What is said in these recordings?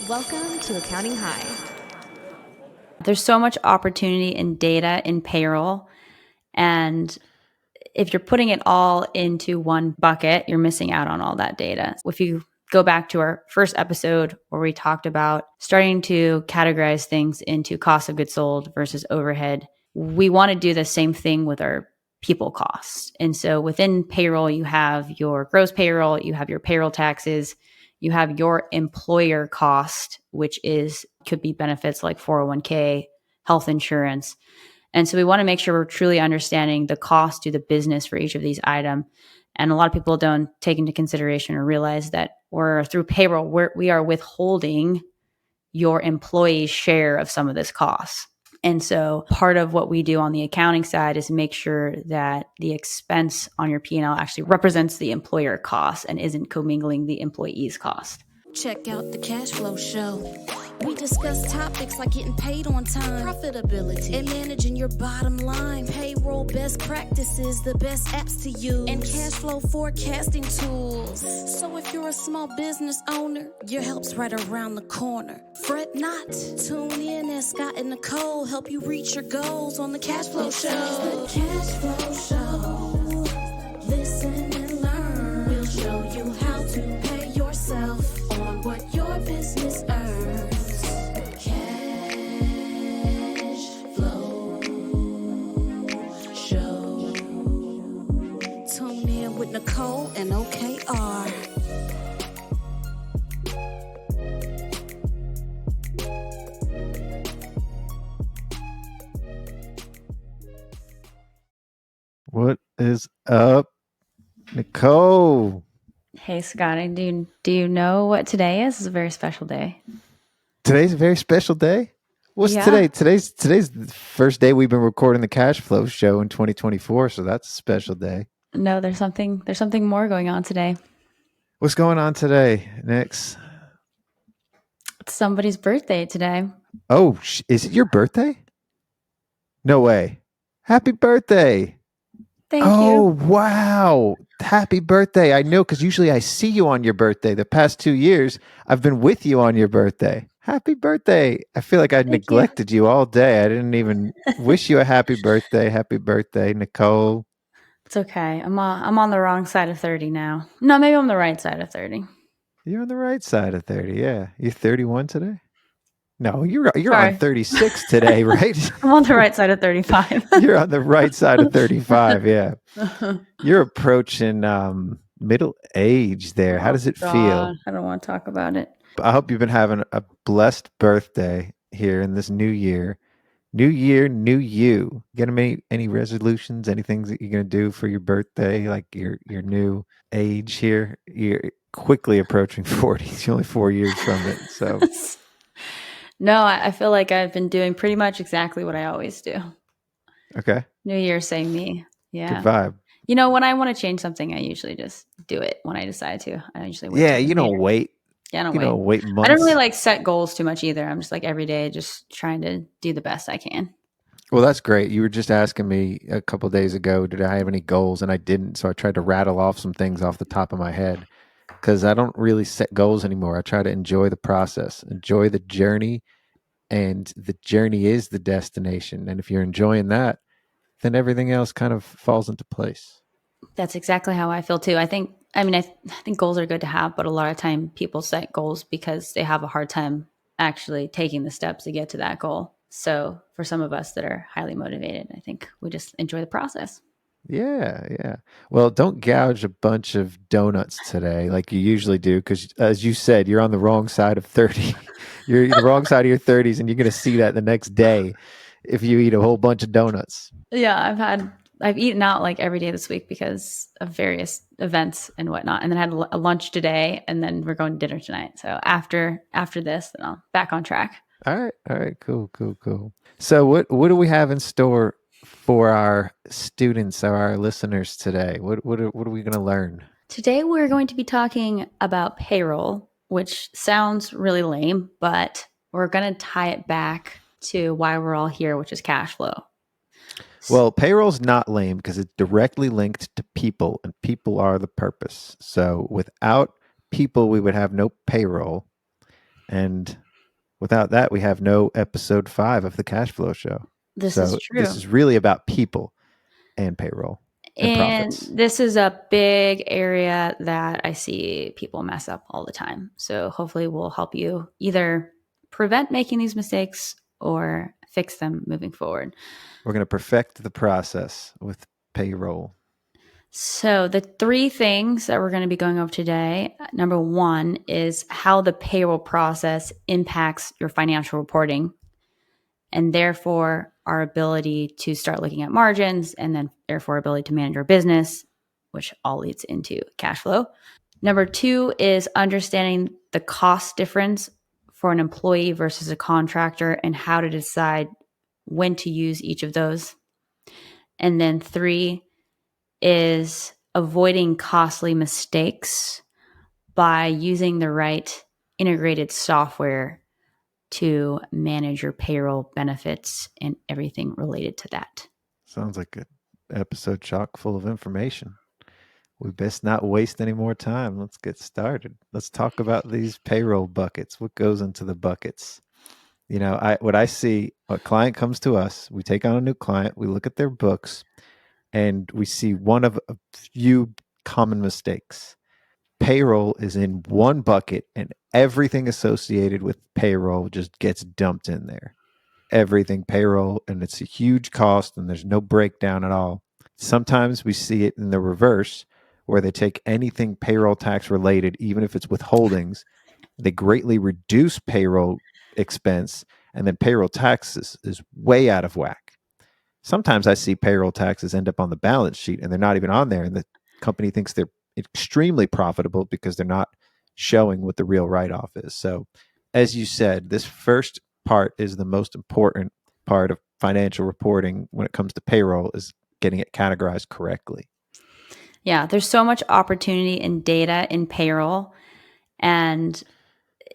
Welcome to Accounting High. There's so much opportunity in data in payroll. And if you're putting it all into one bucket, you're missing out on all that data. If you go back to our first episode where we talked about starting to categorize things into cost of goods sold versus overhead, we want to do the same thing with our people costs. And so within payroll, you have your gross payroll, you have your payroll taxes, you have your employer cost, which could be benefits like 401k, health insurance. And so we want to make sure we're truly understanding the cost to the business for each of these items. And a lot of people don't take into consideration or realize that through payroll, we are withholding your employee's share of some of this cost. And so part of what we do on the accounting side is make sure that the expense on your P&L actually represents the employer cost and isn't commingling the employee's cost. Check out the cash flow show. We discuss topics like getting paid on time, profitability, and managing your bottom line, payroll best practices, the best apps to use, and cash flow forecasting tools. So if you're a small business owner, your help's right around the corner. Fret not. Tune in as Scott and Nikole help you reach your goals on the cash flow show. The cash flow show. Listen and learn. We'll show you how to pay yourself on what your business earns. With Nikole and OKR. What is up, Nikole? Hey, Scotty, do you know what today is? It's a very special day. Today's a very special day. What's today? Today's the first day we've been recording the cash flow show in 2024, so that's a special day. No, there's something more going on today. What's going on today, Nix? It's somebody's birthday today. Oh, is it your birthday? No way. Happy birthday. Thank you. Oh, wow. Happy birthday. I know, because usually I see you on your birthday. The past 2 years, I've been with you on your birthday. Happy birthday. I feel like I neglected you all day. I didn't even wish you a happy birthday. Happy birthday, Nikole. It's okay. I'm on the wrong side of 30 now. No, maybe I'm the right side of 30. You're on the right side of 30, yeah. You're 31 today? No, you're on 36 today, right? I'm on the right side of 35. You're on the right side of 35, yeah. You're approaching middle age there. How does it feel? I don't want to talk about it. I hope you've been having a blessed birthday here in this new year. New year, new you. Get any resolutions, anything that you're going to do for your birthday, like your new age here? You're quickly approaching 40. It's only 4 years from it. So, no, I feel like I've been doing pretty much exactly what I always do. Okay. New year, same me. Yeah. Good vibe. You know, when I want to change something, I usually just do it when I decide to. I usually wait. Yeah, you don't wait. Yeah, I don't wait. You don't wait months. I don't really like set goals too much either. I'm just like every day just trying to do the best I can. Well, that's great. You were just asking me a couple of days ago, did I have any goals? And I didn't. So I tried to rattle off some things off the top of my head because I don't really set goals anymore. I try to enjoy the process, enjoy the journey, and the journey is the destination. And if you're enjoying that, then everything else kind of falls into place. That's exactly how I feel too. I think goals are good to have, but a lot of time people set goals because they have a hard time actually taking the steps to get to that goal. So for some of us that are highly motivated, I think we just enjoy the process. Yeah. Well, don't gouge a bunch of donuts today like you usually do, because as you said, you're on the wrong side of 30. You're the wrong side of your 30s, and you're going to see that the next day if you eat a whole bunch of donuts. Yeah, I've eaten out like every day this week because of various events and whatnot. And then I had a lunch today, and then we're going to dinner tonight. So after this, then I'll back on track. All right. Cool. So what do we have in store for our students or our listeners today? What are we going to learn? Today we're going to be talking about payroll, which sounds really lame, but we're going to tie it back to why we're all here, which is cash flow. Well, payroll's not lame because it's directly linked to people, and people are the purpose. So without people, we would have no payroll. And without that, we have no episode 5 of the Cash Flow Show. This is true. This is really about people and payroll and profits. This is a big area that I see people mess up all the time. So hopefully we'll help you either prevent making these mistakes or fix them moving forward. We're going to perfect the process with payroll. So the 3 things that we're going to be going over today, number 1 is how the payroll process impacts your financial reporting and therefore our ability to start looking at margins and then therefore ability to manage our business, which all leads into cash flow. Number 2 is understanding the cost difference for an employee versus a contractor and how to decide when to use each of those. And then 3 is avoiding costly mistakes by using the right integrated software to manage your payroll benefits and everything related to that. Sounds like an episode chock full of information. We best not waste any more time. Let's get started. Let's talk about these payroll buckets. What goes into the buckets? What I see, a client comes to us, we take on a new client, we look at their books, and we see one of a few common mistakes. Payroll is in one bucket and everything associated with payroll just gets dumped in there. Everything payroll, and it's a huge cost and there's no breakdown at all. Sometimes we see it in the reverse where they take anything payroll tax related, even if it's withholdings, they greatly reduce payroll expense, and then payroll taxes is way out of whack. Sometimes I see payroll taxes end up on the balance sheet and they're not even on there, and the company thinks they're extremely profitable because they're not showing what the real write-off is. So as you said, this first part is the most important part of financial reporting when it comes to payroll, is getting it categorized correctly. Yeah, there's so much opportunity in data in payroll, and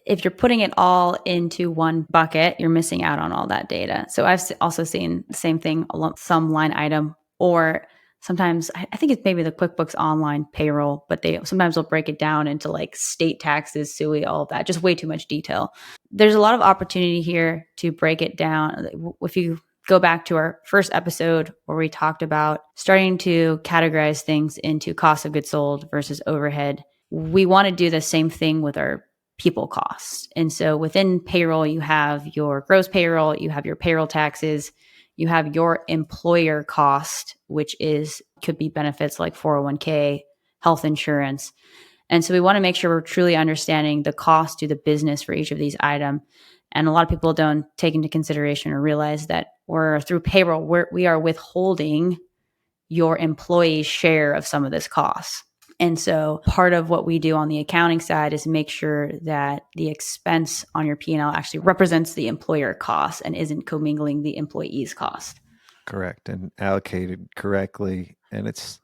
if you're putting it all into one bucket, you're missing out on all that data. So I've also seen the same thing, some line item, or sometimes I think it's maybe the QuickBooks Online payroll, but sometimes they'll break it down into like state taxes, SUI, all of that, just way too much detail. There's a lot of opportunity here to break it down. If you go back to our first episode where we talked about starting to categorize things into cost of goods sold versus overhead, we want to do the same thing with our people costs. And so within payroll, you have your gross payroll, you have your payroll taxes, you have your employer cost, which could be benefits like 401k, health insurance. And so we want to make sure we're truly understanding the cost to the business for each of these items. And a lot of people don't take into consideration or realize that through payroll, we are withholding your employee's share of some of this cost. And so part of what we do on the accounting side is make sure that the expense on your P&L actually represents the employer cost and isn't commingling the employee's cost. Correct, and allocated correctly. And it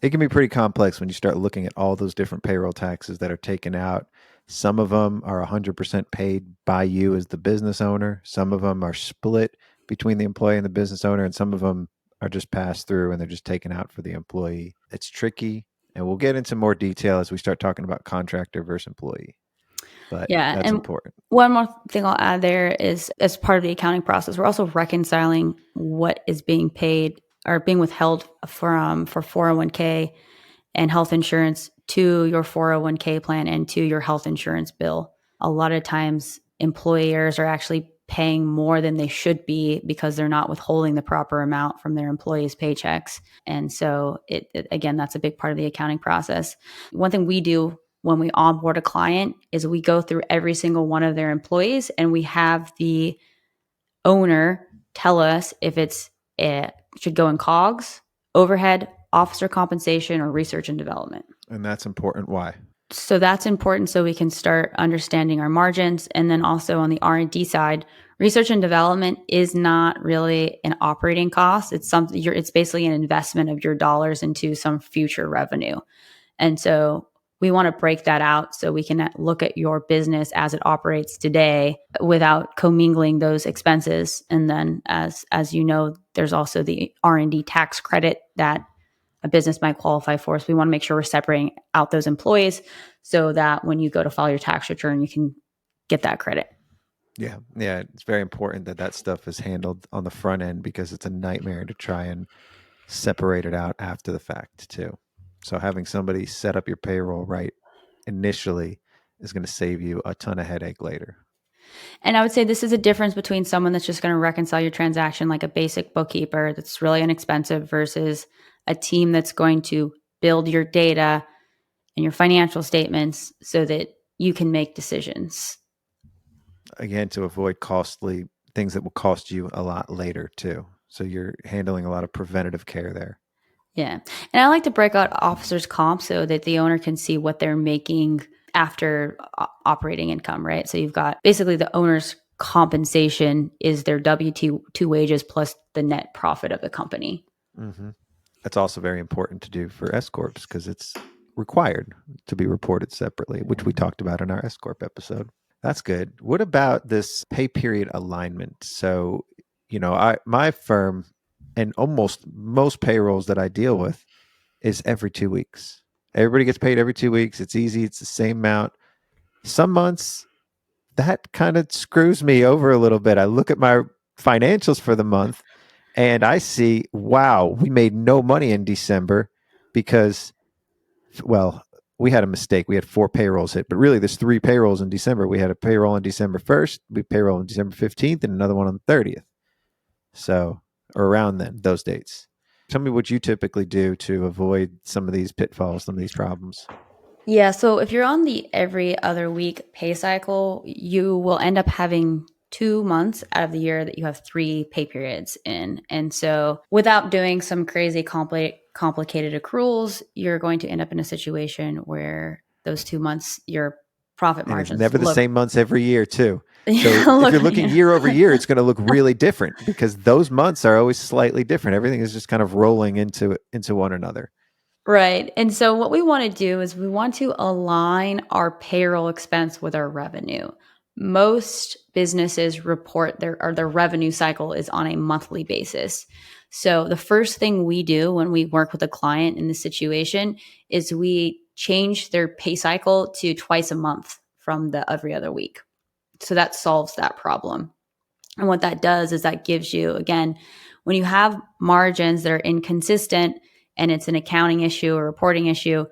can be pretty complex when you start looking at all those different payroll taxes that are taken out. Some of them are 100% paid by you as the business owner. Some of them are split between the employee and the business owner, and some of them are just passed through and they're just taken out for the employee. It's tricky. And we'll get into more detail as we start talking about contractor versus employee. But yeah, that's important. One more thing I'll add there is, as part of the accounting process, we're also reconciling what is being paid or being withheld for 401k and health insurance to your 401k plan and to your health insurance bill. A lot of times employers are actually paying more than they should be because they're not withholding the proper amount from their employees' paychecks. And so again, that's a big part of the accounting process. One thing we do when we onboard a client is we go through every single one of their employees and we have the owner tell us if it should go in COGS, overhead, officer compensation, or research and development. And that's important. Why? So that's important so we can start understanding our margins. And then also on the R&D side, research and development is not really an operating cost. It's basically an investment of your dollars into some future revenue. And so we want to break that out so we can look at your business as it operates today without commingling those expenses. And then as you know, there's also the R&D tax credit that a business might qualify for. So we want to make sure we're separating out those employees so that when you go to file your tax return, you can get that credit. Yeah. Yeah. It's very important that that stuff is handled on the front end because it's a nightmare to try and separate it out after the fact too. So having somebody set up your payroll right initially is going to save you a ton of headache later. And I would say this is a difference between someone that's just going to reconcile your transaction like a basic bookkeeper that's really inexpensive versus a team that's going to build your data and your financial statements so that you can make decisions. Again, to avoid costly things that will cost you a lot later too. So you're handling a lot of preventative care there. Yeah. And I like to break out officers' comp so that the owner can see what they're making after operating income, right? So you've got basically the owner's compensation is their W-2 wages plus the net profit of the company. Mm-hmm. That's also very important to do for S Corps because it's required to be reported separately, which we talked about in our S Corp episode. That's good. What about this pay period alignment? So, my firm and almost most payrolls that I deal with is every 2 weeks. Everybody gets paid every 2 weeks. It's easy. It's the same amount. Some months that kind of screws me over a little bit. I look at my financials for the month and I see, wow, we made no money in December because, well, we had a mistake. We had 4 payrolls hit, but really there's 3 payrolls in December. We had a payroll on December 1st, we payroll on December 15th, and another one on the 30th. So, or around then, those dates. Tell me what you typically do to avoid some of these pitfalls, some of these problems. Yeah. So if you're on the every other week pay cycle, you will end up having 2 months out of the year that you have 3 pay periods in. And so without doing some crazy complicated accruals, you're going to end up in a situation where those 2 months, your profit And margins it's never the same months every year too. So if you're looking year over year, it's going to look really different because those months are always slightly different. Everything is just kind of rolling into one another. Right. And so what we want to do is we want to align our payroll expense with our revenue. Most businesses report their revenue cycle is on a monthly basis. So the first thing we do when we work with a client in this situation is we change their pay cycle to twice a month from the every other week. So that solves that problem. And what that does is that gives you, again, when you have margins that are inconsistent and it's an accounting issue or reporting issue,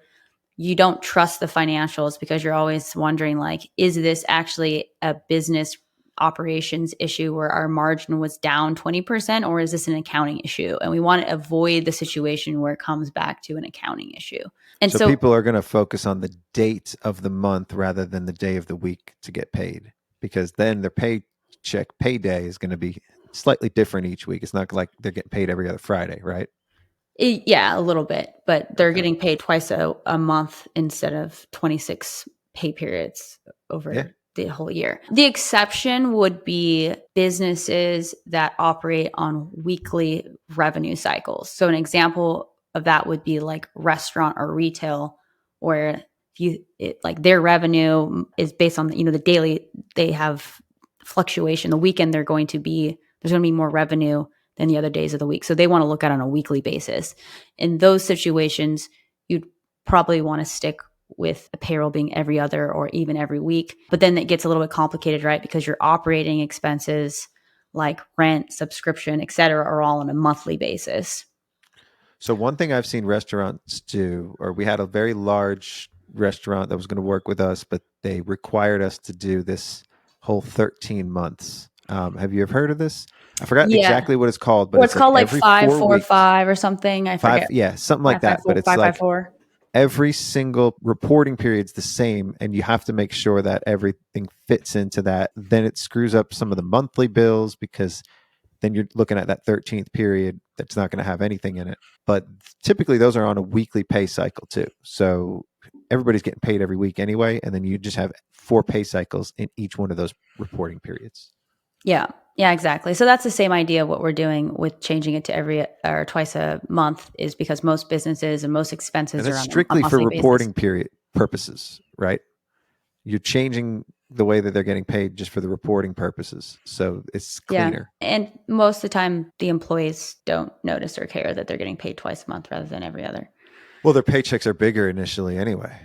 you don't trust the financials because you're always wondering, like, is this actually a business operations issue where our margin was down 20%, or is this an accounting issue? And we want to avoid the situation where it comes back to an accounting issue. And so people are going to focus on the date of the month rather than the day of the week to get paid, because then their payday is going to be slightly different each week. It's not like they're getting paid every other Friday, right? Yeah, a little bit, but they're getting paid twice a month instead of 26 pay periods over the whole year. The exception would be businesses that operate on weekly revenue cycles. So an example of that would be like restaurant or retail, where like their revenue is based on the daily. They have fluctuation. The weekend there's going to be more revenue than the other days of the week. So they want to look at it on a weekly basis. In those situations, you'd probably want to stick with a payroll being every other or even every week. But then it gets a little bit complicated, right? Because your operating expenses like rent, subscription, et cetera, are all on a monthly basis. So one thing I've seen restaurants do, or we had a very large restaurant that was going to work with us, but they required us to do this whole 13 months. Have you ever heard of this? I forgot exactly what it's called, but it's called like 545 or something. I forget. Yeah, something like that. But it's like every single reporting period's the same, and you have to make sure that everything fits into that. Then it screws up some of the monthly bills because then you're looking at that 13th period that's not going to have anything in it. But typically those are on a weekly pay cycle too. So everybody's getting paid every week anyway, and then you just have 4 pay cycles in each one of those reporting periods. Yeah. Yeah, exactly. So that's the same idea. What we're doing with changing it to every or twice a month is because most businesses and most expenses and are strictly on for reporting period purposes, right? You're changing the way that they're getting paid just for the reporting purposes. So it's cleaner. Yeah. And most of the time, the employees don't notice or care that they're getting paid twice a month rather than every other. Well, their paychecks are bigger initially anyway.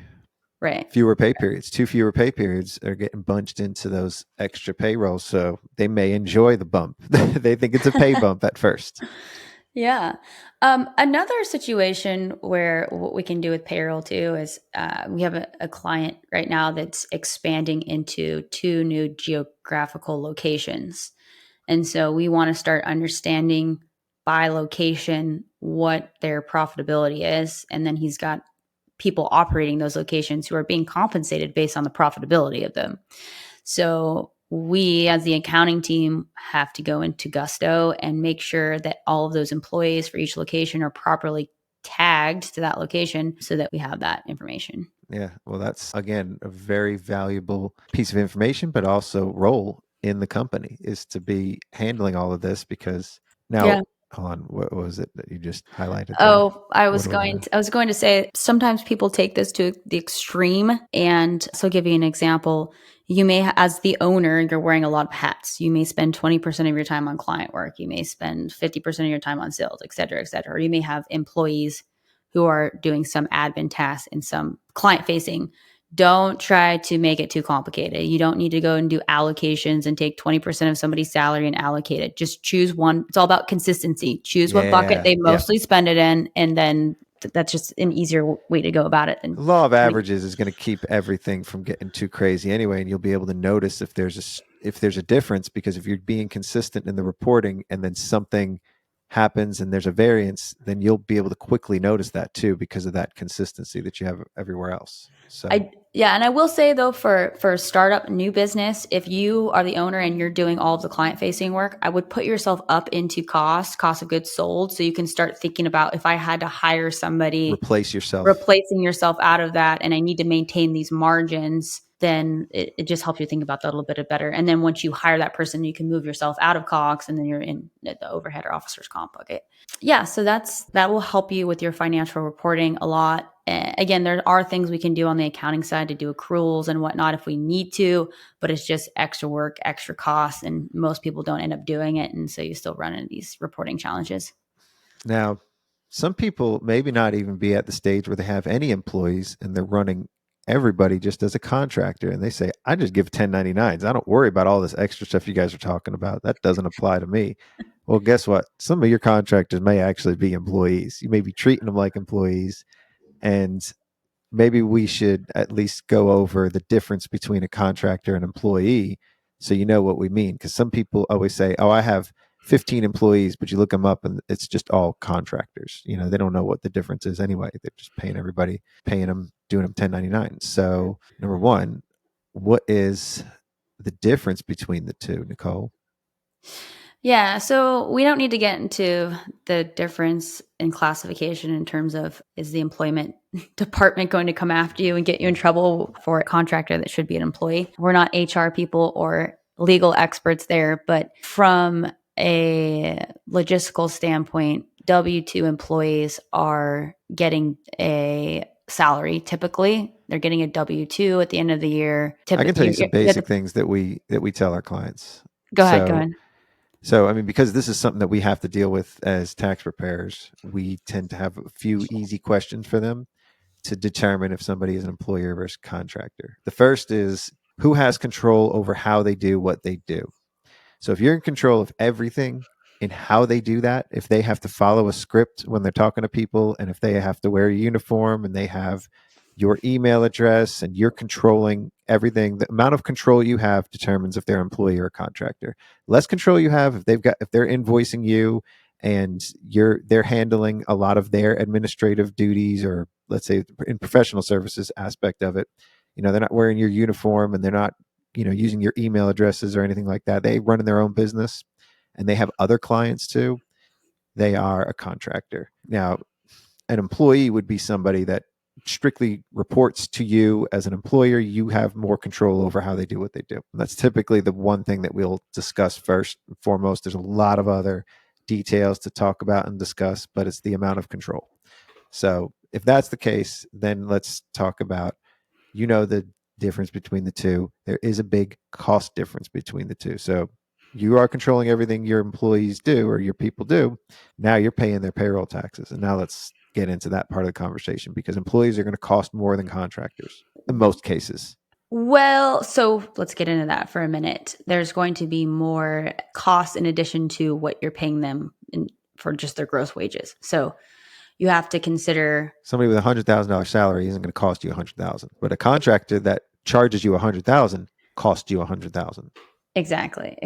Right. fewer pay periods. 2 fewer pay periods are getting bunched into those extra payrolls. So they may enjoy the bump. They think it's a pay bump at first. Yeah. Another situation where what we can do with payroll too is we have a client right now that's expanding into 2 new geographical locations. And so we want to start understanding by location what their profitability is. And then he's got people operating those locations who are being compensated based on the profitability of them. So we, as the accounting team, have to go into Gusto and make sure that all of those employees for each location are properly tagged to that location so that we have that information. Yeah. Well, that's, again, a very valuable piece of information, but also role in the company is to be handling all of this because now, Yeah. hold on, what was it that you just highlighted there? Oh, I What was do we going have? to, I was going to say sometimes people take this to the extreme. And so I'll give you an example. You may, as the owner, you're wearing a lot of hats. You may spend 20% of your time on client work. You may spend 50% of your time on sales, et cetera, et cetera. Or you may have employees who are doing some admin tasks and some client facing. Don't try to make it too complicated. You don't need to go and do allocations and take 20% of somebody's salary and allocate it. Just choose one. It's all about consistency. Choose what bucket they mostly spend it in, and then that's just an easier way to go about it. The law of averages is going to keep everything from getting too crazy anyway, and you'll be able to notice if there's a difference, because if you're being consistent in the reporting and then something happens and there's a variance, then you'll be able to quickly notice that too because of that consistency that you have everywhere else. So and I will say though, for startup new business, if you are the owner and you're doing all of the client facing work, I would put yourself up into cost of goods sold, so you can start thinking about, if I had to hire somebody, replacing yourself out of that, and I need to maintain these margins, then it just helps you think about that a little bit better. And then once you hire that person, you can move yourself out of COGS, and then you're in the overhead or officer's comp bucket. Yeah, so that will help you with your financial reporting a lot. Again, there are things we can do on the accounting side to do accruals and whatnot if we need to, but it's just extra work, extra costs, and most people don't end up doing it. And so you still run into these reporting challenges. Now, some people maybe not even be at the stage where they have any employees and they're running everybody just as a contractor, and they say, I just give 1099s. I don't worry about all this extra stuff you guys are talking about. That doesn't apply to me. Well, guess what? Some of your contractors may actually be employees. You may be treating them like employees, and maybe we should at least go over the difference between a contractor and employee so you know what we mean. Because some people always say, oh, I have 15 employees, but you look them up and it's just all contractors. You know, they don't know what the difference is anyway. They're just paying everybody, paying them, doing them 1099. So number one, what is the difference between the two, Nikole? Yeah, so we don't need to get into the difference in classification in terms of, is the employment department going to come after you and get you in trouble for a contractor that should be an employee? We're not HR people or legal experts there, but from a logistical standpoint, W-2 employees are getting a salary. Typically, they're getting a W-2 at the end of the year. I can tell you some basic things that we tell our clients. Go ahead. So, I mean, because this is something that we have to deal with as tax preparers, we tend to have a few easy questions for them to determine if somebody is an employer versus contractor. The first is, who has control over how they do what they do? So if you're in control of everything in how they do that, if they have to follow a script when they're talking to people, and if they have to wear a uniform and they have your email address and you're controlling everything, the amount of control you have determines if they're an employee or a contractor. Less control you have, if they're invoicing you and they're handling a lot of their administrative duties, or let's say in professional services aspect of it, you know, they're not wearing your uniform and they're not, you know, using your email addresses or anything like that. They run in their own business and they have other clients too. They are a contractor. Now, an employee would be somebody that strictly reports to you as an employer. You have more control over how they do what they do. And that's typically the one thing that we'll discuss first and foremost. There's a lot of other details to talk about and discuss, but it's the amount of control. So if that's the case, then let's talk about, you know, the difference between the two. There is a big cost difference between the two. So you are controlling everything your employees do or your people do. Now you're paying their payroll taxes. And now let's get into that part of the conversation, because employees are going to cost more than contractors. in most cases. Well, so let's get into that for a minute. There's going to be more costs in addition to what you're paying them for just their gross wages. So you have to consider Somebody with $100,000 salary isn't going to cost you $100,000, but a contractor that charges you $100,000 costs you $100,000. Exactly.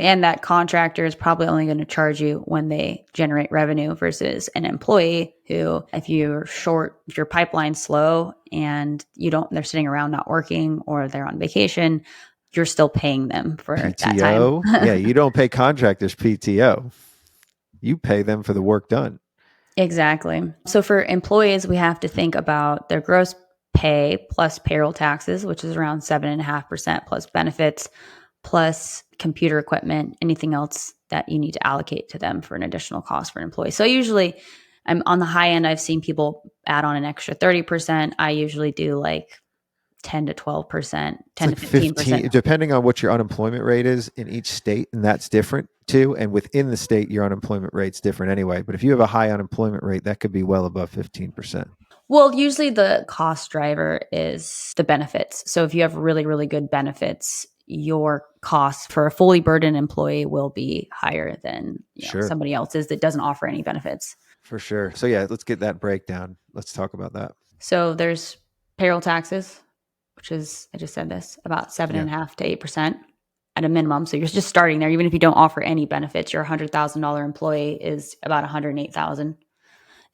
And that contractor is probably only going to charge you when they generate revenue versus an employee who, if you're short, if your pipeline's slow and they're sitting around not working or they're on vacation, you're still paying them for that time. PTO? Yeah, you don't pay contractors PTO. You pay them for the work done. Exactly. So for employees, we have to think about their gross pay plus payroll taxes, which is around 7.5% plus benefits, plus computer equipment, anything else that you need to allocate to them for an additional cost for an employee. So usually I'm on the high end, I've seen people add on an extra 30%. I usually do like 10 to 12%, 10 to 15%. Depending on what your unemployment rate is in each state, and that's different too. And within the state, your unemployment rate's different anyway. But if you have a high unemployment rate, that could be well above 15%. Well, usually the cost driver is the benefits. So if you have really, really good benefits, your cost for a fully burdened employee will be higher than somebody else's that doesn't offer any benefits. For sure. So yeah, let's get that breakdown. Let's talk about that. So there's payroll taxes, which is, I just said this, about 7.5% to 8% at a minimum. So you're just starting there. Even if you don't offer any benefits, your $100,000 employee is about $108,000.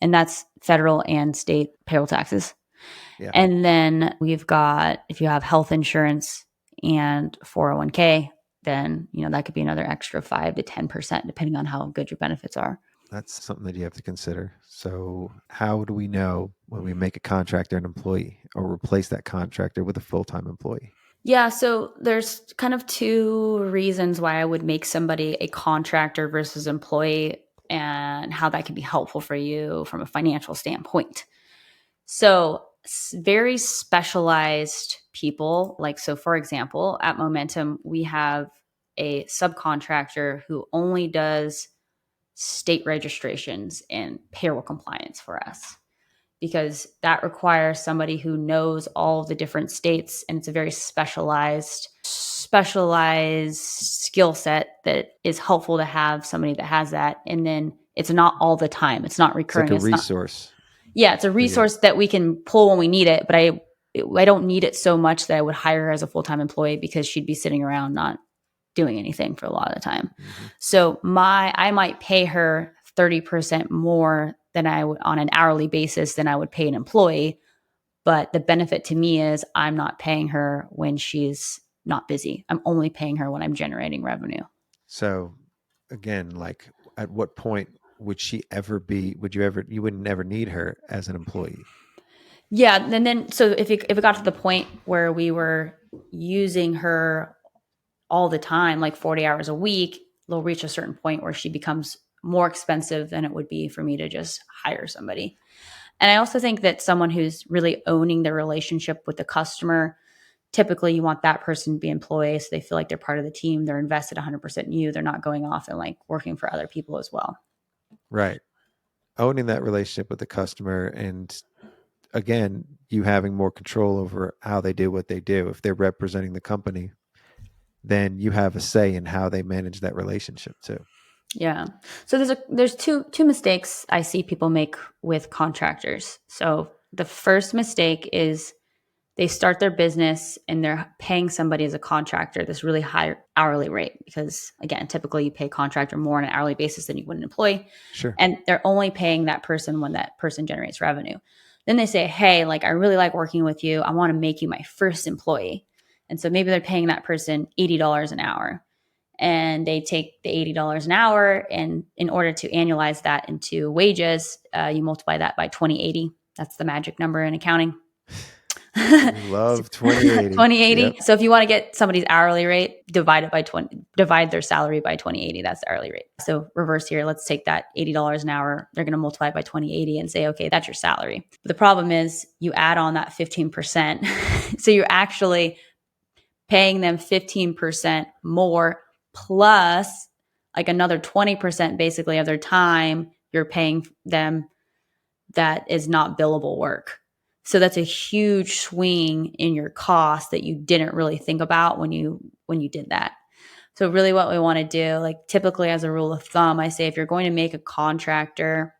And that's federal and state payroll taxes. Yeah. And then we've got, if you have health insurance and 401k, then, that could be another extra 5 to 10%, depending on how good your benefits are. That's something that you have to consider. So how do we know when we make a contractor an employee or replace that contractor with a full-time employee? Yeah, so there's kind of two reasons why I would make somebody a contractor versus employee and how that can be helpful for you from a financial standpoint. So very specialized people, so for example, at Momentum, we have a subcontractor who only does state registrations and payroll compliance for us, because that requires somebody who knows all the different states, and it's a very specialized skill set that is helpful to have somebody that has that. And then it's not all the time. It's not recurring. It's like a resource. It's a resource that we can pull when we need it, but I don't need it so much that I would hire her as a full-time employee, because she'd be sitting around not doing anything for a lot of the time. Mm-hmm. So I might pay her 30% more than I would on an hourly basis than I would pay an employee. But the benefit to me is I'm not paying her when she's not busy. I'm only paying her when I'm generating revenue. So again, at what point would she ever be, you would never need her as an employee? Yeah. And then, so if it got to the point where we were using her all the time, like 40 hours a week, they'll reach a certain point where she becomes more expensive than it would be for me to just hire somebody. And I also think that someone who's really owning the relationship with the customer, typically you want that person to be employee, so they feel like they're part of the team. They're invested 100% in you. They're not going off and working for other people as well. Right. Owning that relationship with the customer, and again, you having more control over how they do what they do. If they're representing the company, then you have a say in how they manage that relationship too. Yeah. So there's two mistakes I see people make with contractors. So the first mistake is they start their business and they're paying somebody as a contractor this really high hourly rate, because again, typically you pay a contractor more on an hourly basis than you would an employee. Sure. And they're only paying that person when that person generates revenue. Then they say, hey, I really like working with you. I want to make you my first employee. And so maybe they're paying that person $80 an hour. And they take the $80 an hour, and in order to annualize that into wages, you multiply that by 2080. That's the magic number in accounting. Love 2080. 2080. Yep. So if you want to get somebody's hourly rate, divide their salary by 2080. That's the hourly rate. So reverse here. Let's take that $80 an hour. They're going to multiply it by 2080 and say, okay, that's your salary. But the problem is you add on that 15%. So you're actually paying them 15% more, plus another 20% basically of their time you're paying them that is not billable work. So that's a huge swing in your cost that you didn't really think about when you did that. So really what we want to do, like typically as a rule of thumb, I say if you're going to make a contractor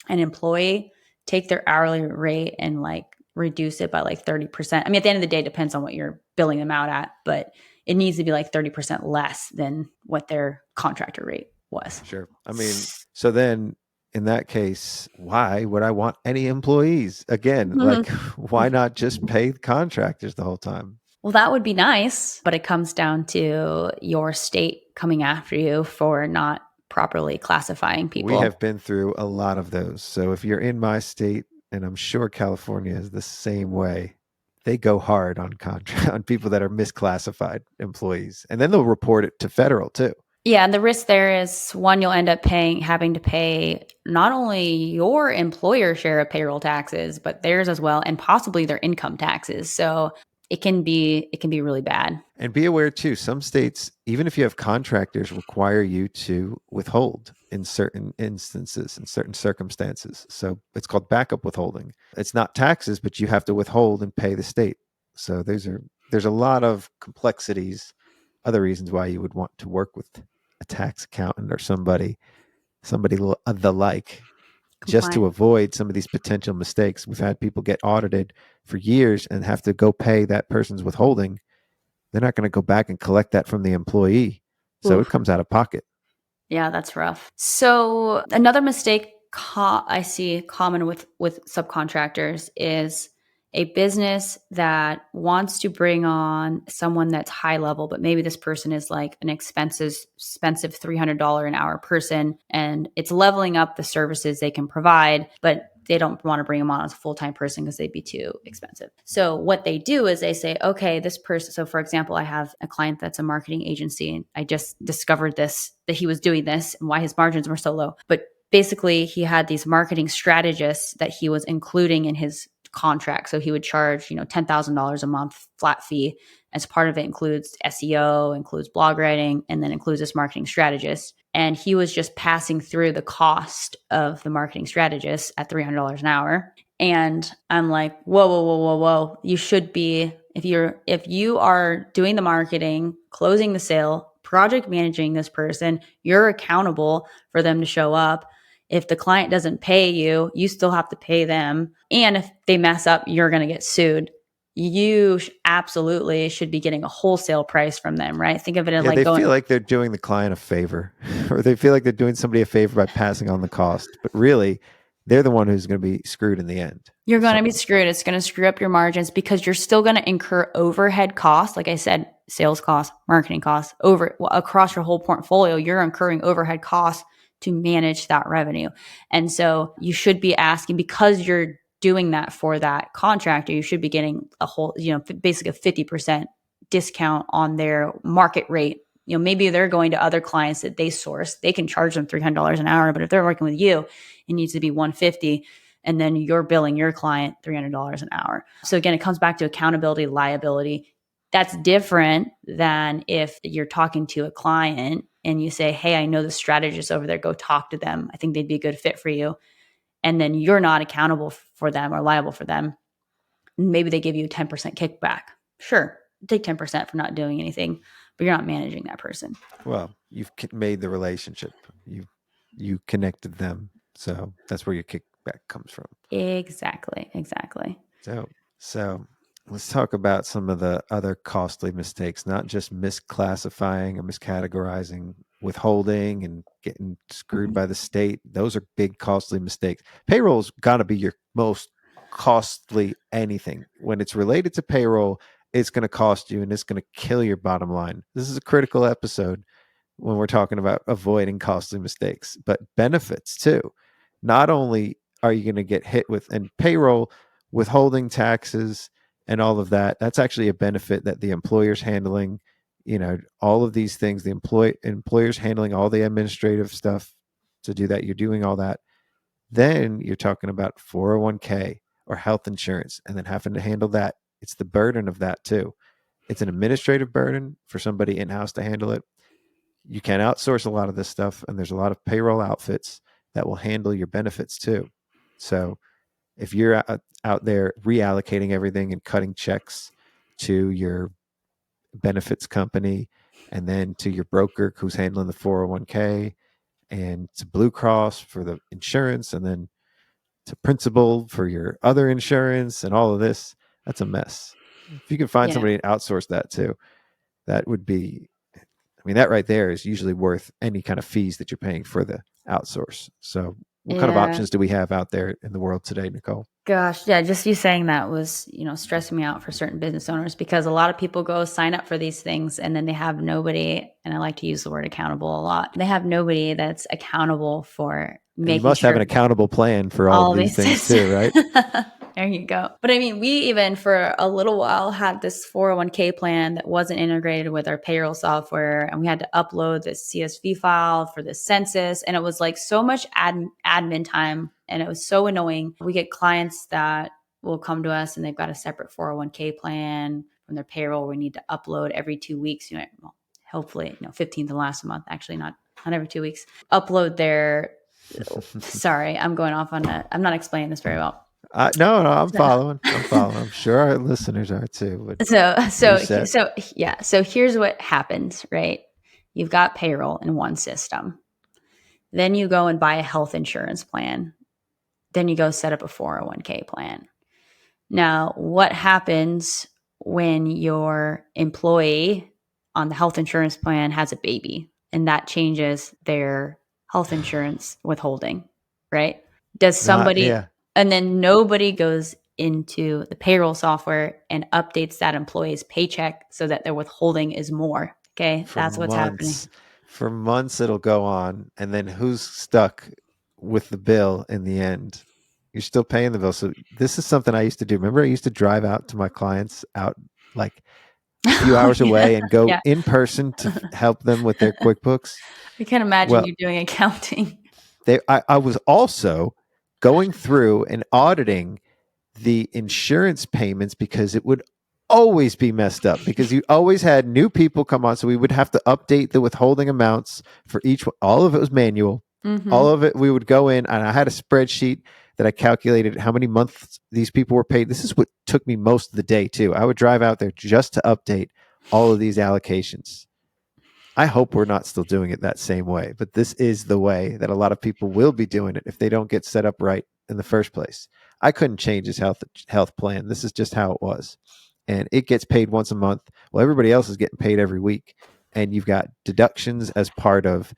an employee, take their hourly rate and like reduce it by like 30%. I mean, at the end of the day, it depends on what you're billing them out at, but it needs to be like 30% less than what their contractor rate was. Sure. I mean, so then in that case, why would I want any employees? Again, like, why not just pay contractors the whole time? Well, that would be nice, but it comes down to your state coming after you for not properly classifying people. We have been through a lot of those. So if you're in my state, and I'm sure California is the same way, they go hard on on people that are misclassified employees, and then they'll report it to federal too. Yeah, and the risk there is one, you'll end up having to pay not only your employer share of payroll taxes, but theirs as well, and possibly their income taxes. So it can be really bad. And be aware too, some states, even if you have contractors, require you to withhold in certain instances, in certain circumstances. So it's called backup withholding. It's not taxes, but you have to withhold and pay the state. So there's a lot of complexities, other reasons why you would want to work with a tax accountant or somebody of the like, just to avoid some of these potential mistakes. We've had people get audited for years and have to go pay that person's withholding. They're not going to go back and collect that from the employee. So It comes out of pocket. Yeah, that's rough. So another mistake I see common with subcontractors is a business that wants to bring on someone that's high level, but maybe this person is like an expensive $300 an hour person, and it's leveling up the services they can provide, but they don't want to bring them on as a full-time person because they'd be too expensive. So what they do is they say, okay, this person, so for example, I have a client that's a marketing agency, and I just discovered that he was doing this and why his margins were so low. But basically he had these marketing strategists that he was including in his contract. So he would charge, $10,000 a month flat fee. As part of it includes SEO, includes blog writing, and then includes this marketing strategist. And he was just passing through the cost of the marketing strategist at $300 an hour. And I'm like, whoa. You should be, if you are doing the marketing, closing the sale, project managing this person, you're accountable for them to show up. If the client doesn't pay you, you still have to pay them. And if they mess up, you're going to get sued. You absolutely should be getting a wholesale price from them, right? Think of it as they feel like they're doing the client a favor, or they feel like they're doing somebody a favor by passing on the cost. But really, they're the one who's going to be screwed in the end. You're going to be screwed. It's going to screw up your margins because you're still going to incur overhead costs. Like I said, sales costs, marketing costs, across your whole portfolio, you're incurring overhead costs to manage that revenue. And so you should be asking, because you're doing that for that contractor, you should be getting a whole, basically a 50% discount on their market rate. Maybe they're going to other clients that they source. They can charge them $300 an hour, but if they're working with you, it needs to be $150. And then you're billing your client $300 an hour. So again, it comes back to accountability, liability. That's different than if you're talking to a client and you say, hey, I know the strategist over there, go talk to them. I think they'd be a good fit for you. And then you're not accountable for them or liable for them. Maybe they give you a 10% kickback. Sure, take 10% for not doing anything, but you're not managing that person. Well, you've made the relationship. You connected them. So that's where your kickback comes from. Exactly. So let's talk about some of the other costly mistakes, not just misclassifying or miscategorizing, withholding and getting screwed by the state. Those are big, costly mistakes. Payroll's got to be your most costly anything. When it's related to payroll, it's going to cost you and it's going to kill your bottom line. This is a critical episode when we're talking about avoiding costly mistakes, but benefits too. Not only are you going to get hit with, and payroll, withholding taxes, and all of that, that's actually a benefit that the employer's handling, all of these things, the employer's handling all the administrative stuff to do that. You're doing all that. Then you're talking about 401k or health insurance, and then having to handle that. It's the burden of that too. It's an administrative burden for somebody in-house to handle it. You can outsource a lot of this stuff, and there's a lot of payroll outfits that will handle your benefits too. So if you're out there reallocating everything and cutting checks to your benefits company and then to your broker who's handling the 401k and to Blue Cross for the insurance and then to Principal for your other insurance and all of this, that's a mess. If you can find somebody to outsource that to, that would be, I mean, that right there is usually worth any kind of fees that you're paying for the outsource. So what kind of options do we have out there in the world today, Nikole? Gosh, yeah, just you saying that was, stressing me out for certain business owners, because a lot of people go sign up for these things and then they have nobody, and I like to use the word accountable a lot. They have nobody that's accountable for making You must have an accountable plan for all of these things too, right? There you go. But I mean, we even for a little while had this 401k plan that wasn't integrated with our payroll software, and we had to upload this CSV file for the census, and it was like so much admin time, and it was so annoying. We get clients that will come to us and they've got a separate 401k plan from their payroll. We need to upload every 2 weeks, well, hopefully, 15th and last month, actually not every 2 weeks, upload their, sorry, I'm going off on I'm not explaining this very well. No, I'm following. I'm sure our listeners are too. So here's what happens, right? You've got payroll in one system. Then you go and buy a health insurance plan. Then you go set up a 401k plan. Now, what happens when your employee on the health insurance plan has a baby and that changes their health insurance withholding, right? Does somebody... And then nobody goes into the payroll software and updates that employee's paycheck so that their withholding is more. Okay. That's what's happening. For months it'll go on. And then who's stuck with the bill in the end? You're still paying the bill. So this is something I used to do. Remember, I used to drive out to my clients out like a few hours away and go in person to help them with their QuickBooks. I can't imagine you doing accounting. I was also going through and auditing the insurance payments because it would always be messed up because you always had new people come on. So we would have to update the withholding amounts for each one. All of it was manual. Mm-hmm. All of it, we would go in and I had a spreadsheet that I calculated how many months these people were paid. This is what took me most of the day too. I would drive out there just to update all of these allocations. I hope we're not still doing it that same way, but this is the way that a lot of people will be doing it if they don't get set up right in the first place. I couldn't change his health plan. This is just how it was. And it gets paid once a month. Well, everybody else is getting paid every week. And you've got deductions as part of,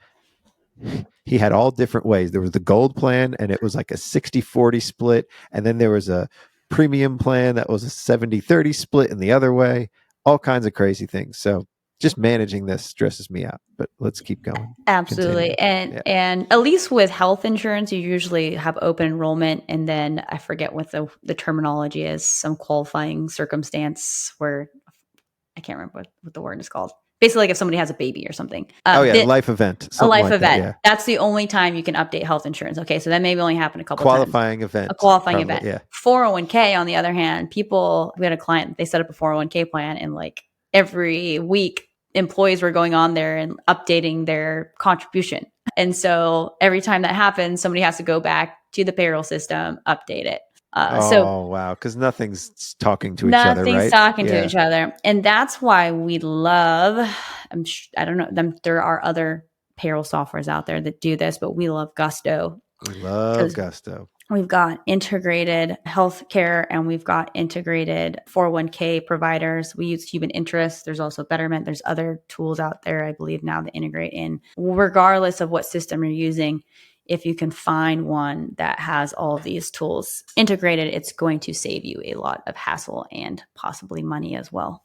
he had all different ways. There was the gold plan and it was like a 60-40 split. And then there was a premium plan that was a 70-30 split in the other way, all kinds of crazy things. So just managing this stresses me out, but let's keep going. Absolutely. Continue. And at least with health insurance, you usually have open enrollment. And then I forget what the terminology is, some qualifying circumstance where I can't remember what the word is called. Basically, like if somebody has a baby or something. Life event. A life event. That, yeah. That's the only time you can update health insurance. Okay, so that maybe only happened a couple times. A qualifying event. Yeah. 401k, on the other hand, we had a client, they set up a 401k plan and like every week, employees were going on there and updating their contribution. And so every time that happens, somebody has to go back to the payroll system, update it. Wow. Because nothing's talking to each other, right? Nothing's talking to each other. And that's why we love, I don't know, there are other payroll softwares out there that do this, but we love Gusto. We love Gusto. We've got integrated healthcare and we've got integrated 401k providers. We use Human Interest. There's also Betterment. There's other tools out there, I believe, now that integrate in. Regardless of what system you're using, if you can find one that has all of these tools integrated, it's going to save you a lot of hassle and possibly money as well.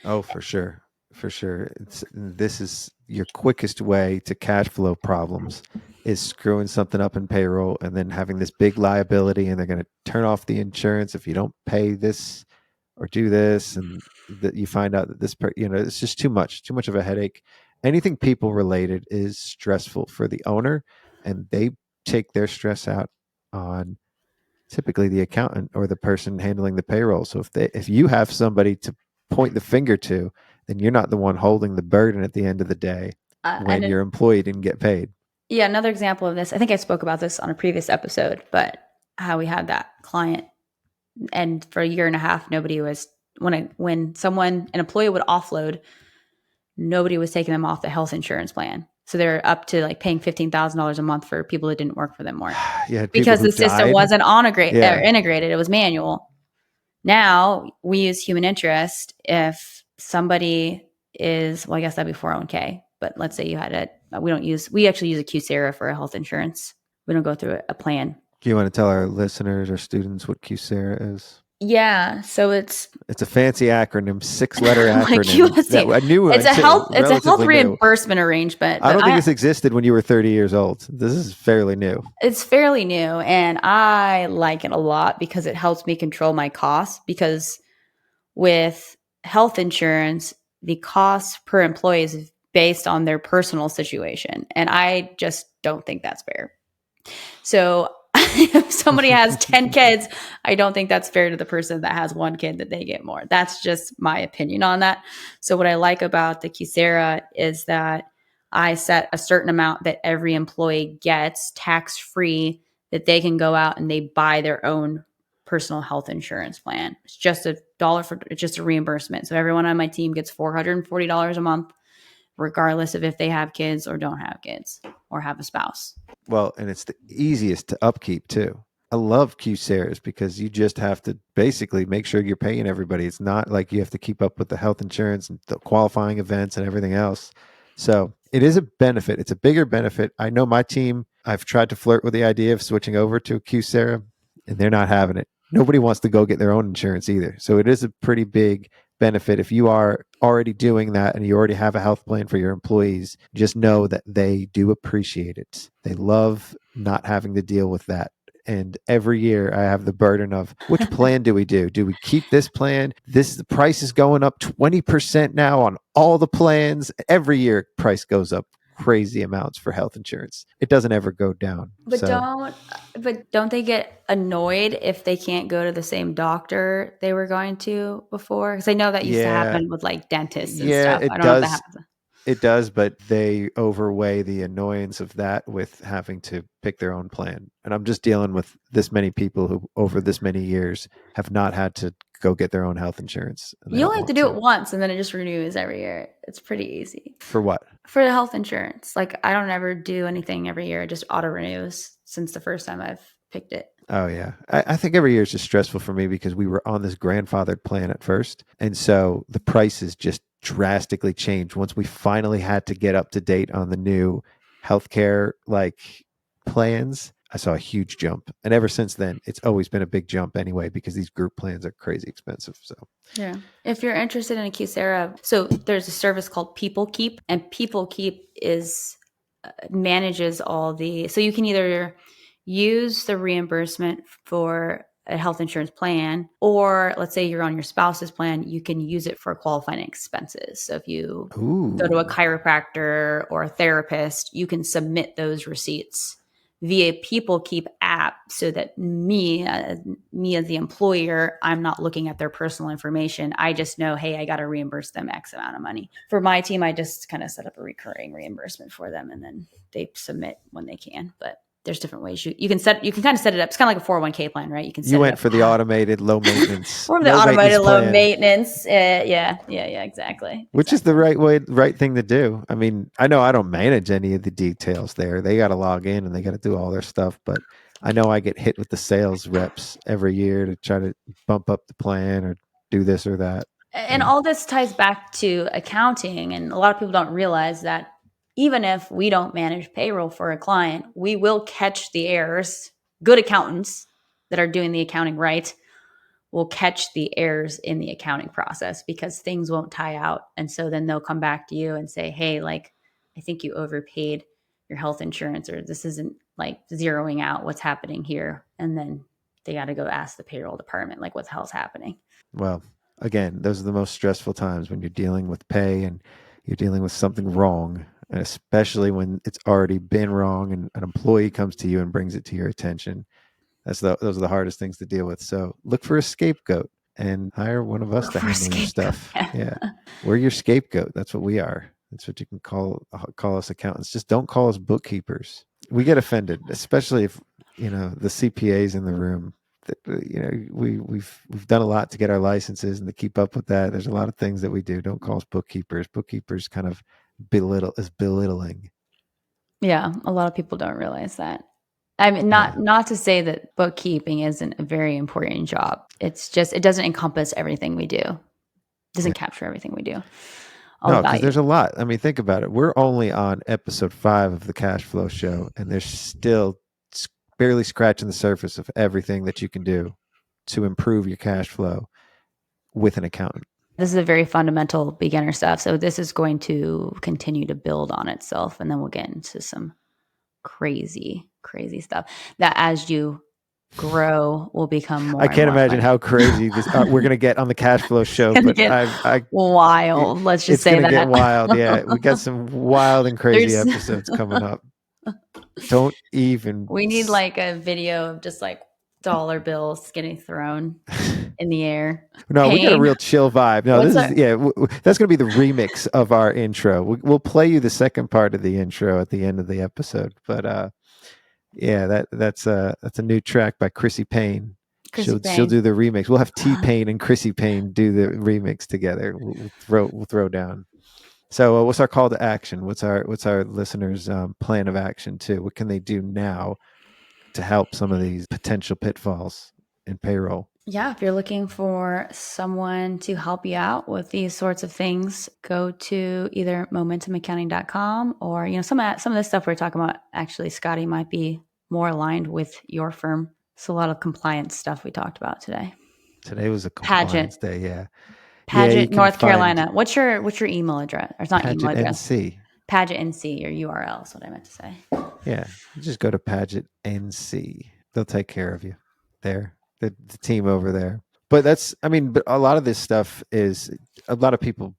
Oh, for sure. For sure. This is your quickest way to cash flow problems is screwing something up in payroll and then having this big liability and they're going to turn off the insurance if you don't pay this or do this. And that you find out that it's just too much of a headache. Anything people related is stressful for the owner and they take their stress out on typically the accountant or the person handling the payroll. So if you have somebody to point the finger to, then you're not the one holding the burden at the end of the day when your employee didn't get paid. Yeah, another example of this, I think I spoke about this on a previous episode, but how we had that client, and for a year and a half, nobody was when an employee would offload, nobody was taking them off the health insurance plan. So they're up to like paying $15,000 a month for people that didn't work for them more. Because the system wasn't integrated. It was manual. Now we use human interest. If somebody is, well, I guess that'd be 401k, but let's say you had it. We actually use a QSEHRA for a health insurance. We don't go through a plan. Do you want to tell our listeners or students what QSEHRA is? Yeah, so it's a fancy acronym, 6-letter acronym. I knew it's a health reimbursement arrangement. I don't think this existed when you were 30 years old. This is fairly new. It's fairly new, and I like it a lot because it helps me control my costs. Because with health insurance, the cost per employee is based on their personal situation, and I just don't think that's fair. So if somebody has 10 kids, I don't think that's fair to the person that has one kid that they get more. That's just my opinion on that. So what I like about the QSEHRA is that I set a certain amount that every employee gets tax-free, that they can go out and they buy their own personal health insurance plan. It's just it's just a reimbursement. So everyone on my team gets $440 a month, regardless of if they have kids or don't have kids or have a spouse. Well, and it's the easiest to upkeep too. I love QSEHRAs because you just have to basically make sure you're paying everybody. It's not like you have to keep up with the health insurance and the qualifying events and everything else. So it is a benefit. It's a bigger benefit. I know my team, I've tried to flirt with the idea of switching over to QSEHRA, and they're not having it. Nobody wants to go get their own insurance either. So it is a pretty big benefit. If you are already doing that and you already have a health plan for your employees, just know that they do appreciate it. They love not having to deal with that. And every year I have the burden of, which plan do we do? Do we keep this plan? The price is going up 20% now on all the plans. Every year price goes up crazy amounts for health insurance. It doesn't ever go down. But don't they get annoyed if they can't go to the same doctor they were going to before? Because I know that used to happen with like dentists and stuff. I don't know if that happens. It does, but they overweigh the annoyance of that with having to pick their own plan. And I'm just dealing with this many people who over this many years have not had to go get their own health insurance. You only have to do it once and then it just renews every year. It's pretty easy. For what? For the health insurance. Like I don't ever do anything every year. It just auto renews since the first time I've picked it. Oh, yeah. I think every year is just stressful for me because we were on this grandfathered plan at first. And so the prices just drastically changed once we finally had to get up to date on the new healthcare plans. I saw a huge jump. And ever since then, it's always been a big jump anyway, because these group plans are crazy expensive. So yeah. If you're interested in a QSEHRA, so there's a service called People Keep, and People Keep manages all the, so you can either use the reimbursement for a health insurance plan, or let's say you're on your spouse's plan, you can use it for qualifying expenses. So if you go to a chiropractor or a therapist, you can submit those receipts via People Keep app, so that me as the employer, I'm not looking at their personal information. I just know, hey, I got to reimburse them X amount of money. For my team, I just kind of set up a recurring reimbursement for them, and then they submit when they can. But there's different ways you can kind of set it up. It's kind of like a 401k plan, right? You went for the automated low maintenance. Or the automated low maintenance. Yeah, exactly. Which is the right thing to do. I mean, I know I don't manage any of the details there. They got to log in and they got to do all their stuff. But I know I get hit with the sales reps every year to try to bump up the plan or do this or that. And all this ties back to accounting. And a lot of people don't realize that even if we don't manage payroll for a client, we will catch the errors. Good accountants that are doing the accounting right will catch the errors in the accounting process, because things won't tie out. And so then they'll come back to you and say, hey, I think you overpaid your health insurance, or this isn't zeroing out what's happening here. And then they got to go ask the payroll department, what the hell's happening? Well, again, those are the most stressful times when you're dealing with pay and you're dealing with something wrong. And especially when it's already been wrong and an employee comes to you and brings it to your attention. Those are the hardest things to deal with. So look for a scapegoat and hire one of us to handle your stuff. Yeah. We're your scapegoat. That's what we are. That's what you can call us accountants. Just don't call us bookkeepers. We get offended, especially if the CPAs in the room. We've done a lot to get our licenses and to keep up with that. There's a lot of things that we do. Don't call us bookkeepers. Bookkeepers kind of belittling. Yeah, a lot of people don't realize that. I mean, not to say that bookkeeping isn't a very important job. It's just it doesn't encompass everything we do. It doesn't capture everything we do. No, because there's a lot. I mean, think about it. We're only on episode 5 of the Cash Flow Show, and there's still barely scratching the surface of everything that you can do to improve your cash flow with an accountant. This is a very fundamental beginner stuff. So this is going to continue to build on itself. And then we'll get into some crazy stuff that as you grow will become more. I can't imagine how crazy this we're going to get on the Cash Flow Show. But wild. Let's just say that. It's going to get wild. Yeah. We got some wild and crazy episodes coming up. Don't even. We need like a video of just like dollar bills getting thrown in the air. No, we got a real chill vibe. No, that's going to be the remix of our intro. We'll play you the second part of the intro at the end of the episode. But that's a new track by Chrissy Payne. She'll do the remix. We'll have T-Pain and Chrissy Payne do the remix together. We'll throw down. So what's our call to action? What's our listeners' plan of action too? What can they do now to help some of these potential pitfalls in payroll? Yeah, if you're looking for someone to help you out with these sorts of things, go to either momentumaccounting.com or some of this stuff we're talking about. Actually, Scotty might be more aligned with your firm. So a lot of compliance stuff we talked about today. Today was a compliance day, yeah. Paget, North Carolina. What's your email address? Or it's not Paget email address. NC. Paget NC, your URL is what I meant to say. Yeah, just go to Paget NC. They'll take care of you there. The team over there. But but a lot of this stuff is a lot of people,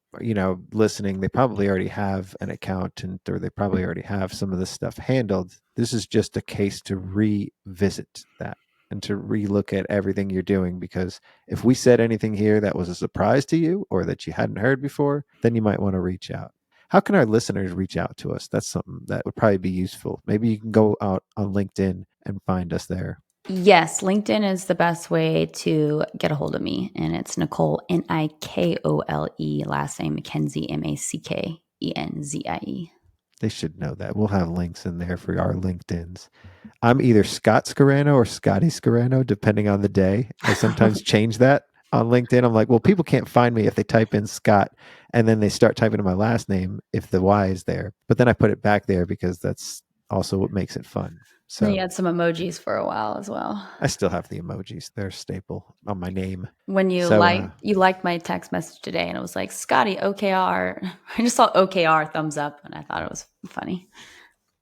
listening, they probably already have an accountant or they probably already have some of this stuff handled. This is just a case to revisit that and to relook at everything you're doing, because if we said anything here that was a surprise to you or that you hadn't heard before, then you might want to reach out. How can our listeners reach out to us? That's something that would probably be useful. Maybe you can go out on LinkedIn and find us there. Yes, LinkedIn is the best way to get a hold of me. And it's Nikole, Nikole, last name Mackenzie, Mackenzie. They should know that. We'll have links in there for our LinkedIns. I'm either Scott Scarano or Scotty Scarano, depending on the day. I sometimes change that on LinkedIn. I'm like, well, people can't find me if they type in Scott and then they start typing in my last name if the Y is there. But then I put it back there because that's also what makes it fun. So you had some emojis for a while as well. I still have the emojis. They're a staple on my name. When you liked my text message today and it was like, Scotty OKR. I just saw OKR thumbs up and I thought it was funny.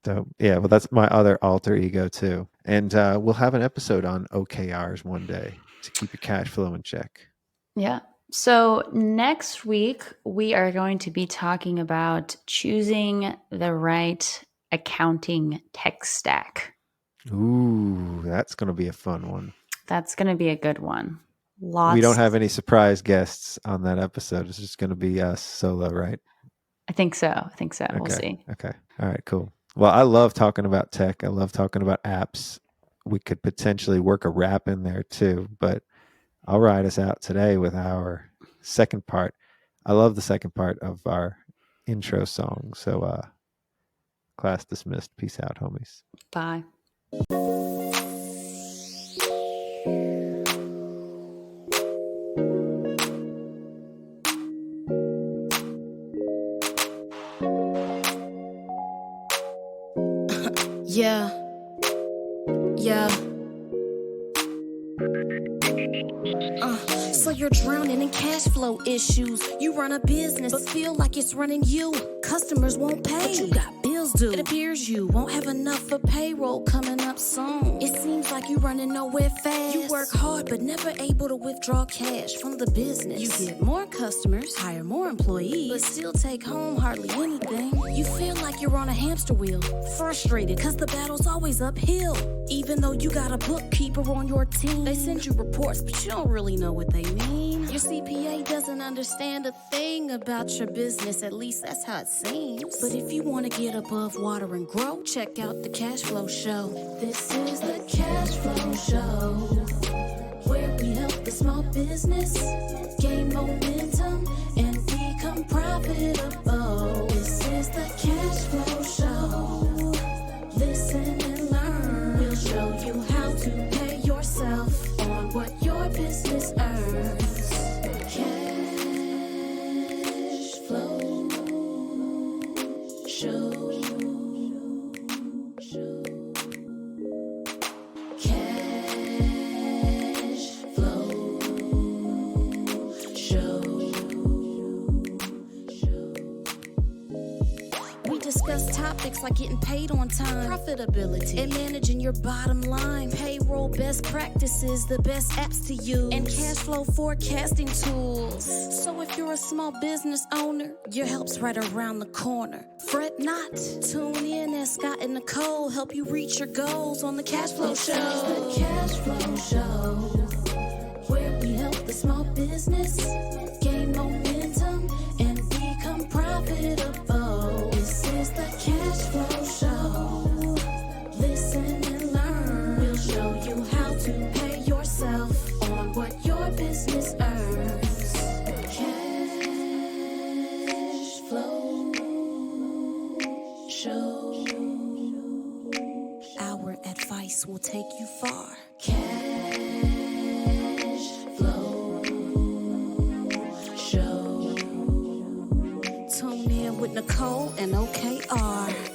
So yeah, well, that's my other alter ego too. And we'll have an episode on OKRs one day to keep your cash flow in check. Yeah. So next week, we are going to be talking about choosing the right accounting tech stack. Ooh, that's going to be a fun one. That's going to be a good one. We don't have any surprise guests on that episode. It's just going to be us solo, right? I think so. Okay. We'll see. Okay. All right, cool. Well, I love talking about tech. I love talking about apps. We could potentially work a rap in there too, but I'll ride us out today with our second part. I love the second part of our intro song. So, class dismissed. Peace out, homies. Bye. Yeah. So you're drowning in cash flow issues. You run a business, but feel like it's running you. Customers won't pay, but you got bills due. It appears you won't have enough for payroll coming up soon. It seems like you running nowhere fast. You work hard, but never able to withdraw cash from the business. You get more customers, hire more employees, but still take home hardly anything. You feel like you're on a hamster wheel, frustrated cause the battle's always uphill. Even though you got a bookkeeper on your team, they send you reports, but you don't really know what they mean. Your CPA doesn't understand a thing about your business, at least that's how it seems. But if you want to get above water and grow, check out the Cash Flow Show. This is the Cash Flow Show, where we help the small business gain momentum and become profitable. This is the Cash Flow Show. Listen and learn. We'll show you how to pay yourself on what your business earns. Cash Flow Show. Discuss topics like getting paid on time, profitability, and managing your bottom line, payroll best practices, the best apps to use, and cash flow forecasting tools. So if you're a small business owner, your help's right around the corner. Fret not. Tune in as Scott and Nikole help you reach your goals on the Cash Flow Show. The Cash Flow Show, where we help the small business gain momentum and become profitable. This is the Cash Flow Show. Listen and learn. We'll show you how to pay yourself on what your business earns. Cash Flow Show. Our advice will take you far. Cash Flow Show. Tune in with Nikole and OKR.